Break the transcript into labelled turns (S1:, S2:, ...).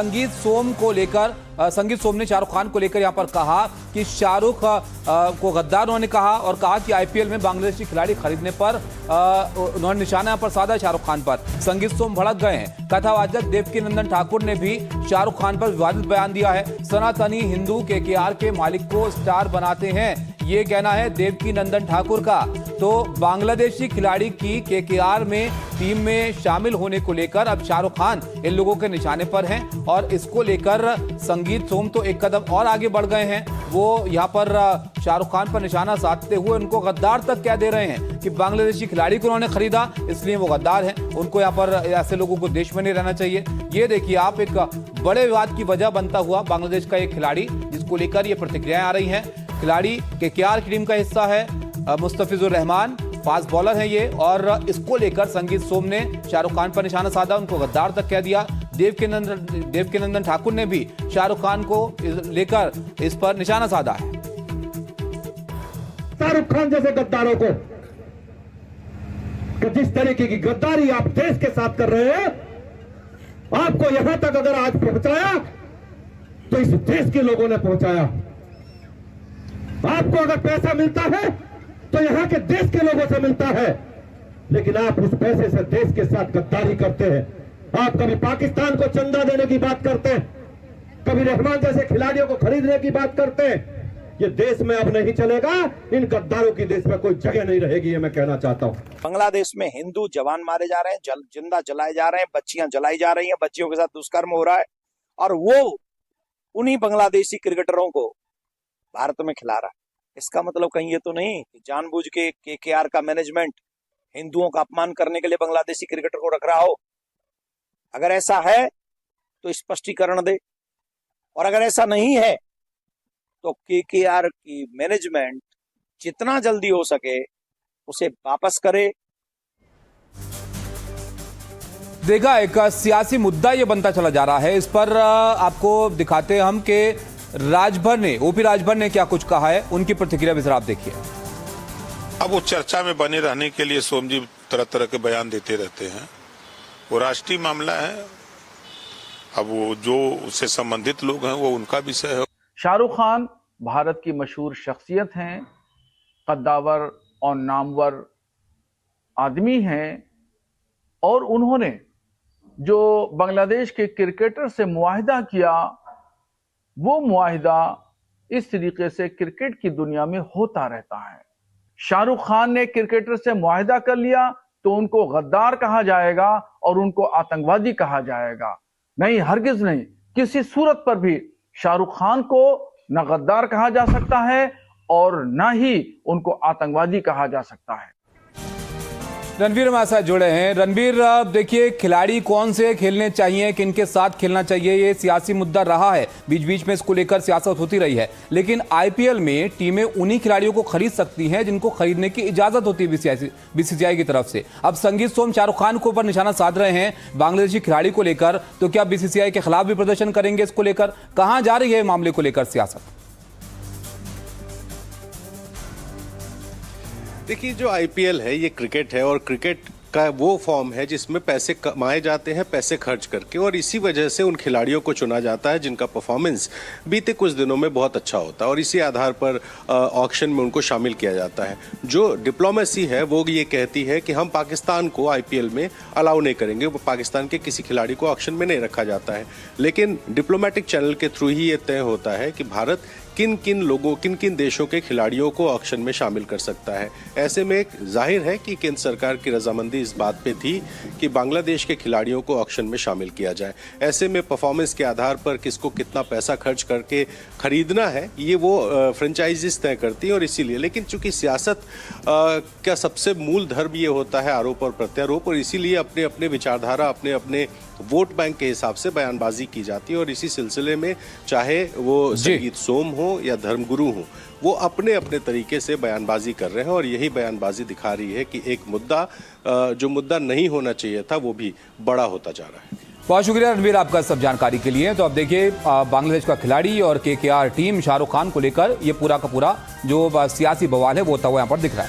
S1: संगीत सोम ने शाहरुख खान को लेकर यहां पर कहा कि शाहरुख को गद्दार उन्होंने कहा और कहा कि आईपीएल में बांग्लादेशी खिलाड़ी खरीदने पर उन्होंने निशाना पर साधा शाहरुख खान पर। संगीत सोम भड़क गए हैं। कथावाचक देवकीनंदन ठाकुर ने भी शाहरुख खान पर विवादित बयान दिया है। सनातनी हिंदू केकेआर के मालिक को स्टार बनाते हैं, ये कहना है देवकीनंदन ठाकुर का। तो बांग्लादेशी खिलाड़ी की केकेआर में टीम में शामिल होने को लेकर अब शाहरुख खान इन लोगों के निशाने पर हैं और इसको लेकर संगीत सोम तो एक कदम और आगे बढ़ गए हैं। वो यहाँ पर शाहरुख खान पर निशाना साधते हुए उनको गद्दार तक कह दे रहे हैं कि बांग्लादेशी खिलाड़ी को उन्होंने खरीदा इसलिए वो गद्दार हैं। उनको यहाँ पर ऐसे लोगों को देश में नहीं रहना चाहिए। ये देखिए आप, एक बड़े विवाद की वजह बनता हुआ बांग्लादेश का एक खिलाड़ी जिसको लेकर ये प्रतिक्रियाएं आ रही हैं। खिलाड़ी केकेआर की टीम का हिस्सा है, मुस्तफिजुर रहमान फास्ट बॉलर है ये, और इसको लेकर संगीत सोम ने शाहरुख खान पर निशाना साधा, उनको गद्दार तक कह दिया। देवकीनंदन ठाकुर ने भी शाहरुख खान को लेकर इस पर निशाना साधा है।
S2: शाहरुख खान जैसे गद्दारों को कि जिस तरीके की गद्दारी आप देश के साथ कर रहे हैं, आपको यहां तक अगर आज पहुंचाया तो इस देश के लोगों ने पहुंचाया। आपको अगर पैसा मिलता है तो यहां के देश के लोगों से मिलता है, लेकिन आप उस पैसे से देश के साथ गद्दारी करते हैं। आप कभी पाकिस्तान को चंदा देने की बात करते हैं, कभी रहमान जैसे खिलाड़ियों को खरीदने की बात करते हैं। ये देश में अब नहीं चलेगा। इन गद्दारों की देश में कोई जगह नहीं रहेगी, ये मैं कहना चाहता हूं।
S3: बांग्लादेश में हिंदू जवान मारे जा रहे हैं, जिंदा जलाए जा रहे हैं, बच्चियां जलाई जा रही हैं, बच्चियों के साथ दुष्कर्म हो रहा है, और वो उन्हीं बांग्लादेशी क्रिकेटरों को भारत में खिला रहा है। इसका मतलब कहीं ये तो नहीं कि जानबूझ के केकेआर का मैनेजमेंट हिंदुओं का अपमान करने के लिए बांग्लादेशी क्रिकेटर को रख रहा हो। अगर ऐसा है तो स्पष्टीकरण दे, और अगर ऐसा नहीं है तो केकेआर की मैनेजमेंट जितना जल्दी हो सके उसे वापस करे।
S1: देखा, एक सियासी मुद्दा ये बनता चला जा रहा है। इस पर आपको दिखाते हैं हम कि ओपी राजभर ने क्या कुछ कहा है, उनकी प्रतिक्रिया भी जरा आप देखिए।
S4: अब वो चर्चा में बने रहने के लिए सोम जी तरह तरह के बयान देते रहते हैं। वो राष्ट्रीय मामला है, अब वो जो उससे संबंधित लोग हैं वो उनका विषय है।
S5: शाहरुख खान भारत की मशहूर शख्सियत हैं, कद्दावर और नामवर आदमी हैं, और उन्होंने जो बांग्लादेश के क्रिकेटर से मुआहिदा किया, वो मुआहिदा इस तरीके से क्रिकेट की दुनिया में होता रहता है। शाहरुख खान ने क्रिकेटर से मुआहिदा कर लिया तो उनको गद्दार कहा जाएगा और उनको आतंकवादी कहा जाएगा। नहीं, हरगिज नहीं। किसी सूरत पर भी शाहरुख खान को न गद्दार कहा जा सकता है और न ही उनको आतंकवादी कहा जा सकता है।
S1: रणवीर हमारे साथ जुड़े हैं। रणवीर, देखिए, खिलाड़ी कौन से खेलने चाहिए, किनके साथ खेलना चाहिए, ये सियासी मुद्दा रहा है। बीच बीच में इसको लेकर सियासत होती रही है, लेकिन आईपीएल में टीमें उन्हीं खिलाड़ियों को खरीद सकती हैं जिनको खरीदने की इजाजत होती है बीसीसीआई की तरफ से। अब संगीत सोम शाहरुख खान को ऊपर निशाना साध रहे हैं बांग्लादेशी खिलाड़ी को लेकर, तो क्या बीसीसीआई के खिलाफ भी प्रदर्शन करेंगे? इसको लेकर कहां जा रही है मामले को लेकर सियासत?
S6: देखिए, जो आईपीएल है ये क्रिकेट है, और क्रिकेट का वो फॉर्म है जिसमें पैसे कमाए जाते हैं पैसे खर्च करके, और इसी वजह से उन खिलाड़ियों को चुना जाता है जिनका परफॉर्मेंस बीते कुछ दिनों में बहुत अच्छा होता है, और इसी आधार पर ऑक्शन में उनको शामिल किया जाता है। जो डिप्लोमेसी है वो ये कहती है कि हम पाकिस्तान को आईपीएल में अलाउ नहीं करेंगे, वो पाकिस्तान के किसी खिलाड़ी को ऑक्शन में नहीं रखा जाता है, लेकिन डिप्लोमेटिक चैनल के थ्रू ही ये तय होता है कि भारत किन किन देशों के खिलाड़ियों को ऑक्शन में शामिल कर सकता है। ऐसे में जाहिर है कि केंद्र सरकार की रजामंदी इस बात पे थी कि बांग्लादेश के खिलाड़ियों को ऑक्शन में शामिल किया जाए। ऐसे में परफॉर्मेंस के आधार पर किसको कितना पैसा खर्च करके खरीदना है ये वो फ्रेंचाइजीज तय करती है, और इसीलिए, लेकिन चूंकि सियासत का सबसे मूल धर्म ये होता है आरोप और प्रत्यारोप, और इसीलिए अपने अपने विचारधारा, अपने अपने वोट बैंक के हिसाब से बयानबाजी की जाती है, और इसी सिलसिले में चाहे वो संगीत सोम हो या धर्मगुरु हो, वो अपने अपने तरीके से बयानबाजी कर रहे हैं, और यही बयानबाजी दिखा रही है कि एक मुद्दा जो मुद्दा नहीं होना चाहिए था वो भी बड़ा होता जा रहा है।
S1: बहुत शुक्रिया रणवीर आपका सब जानकारी के लिए। तो अब देखिए, बांग्लादेश का खिलाड़ी और केकेआर टीम शाहरुख खान को लेकर ये पूरा का पूरा जो सियासी बवाल है वो होता हुआ यहाँ पर दिख रहा है।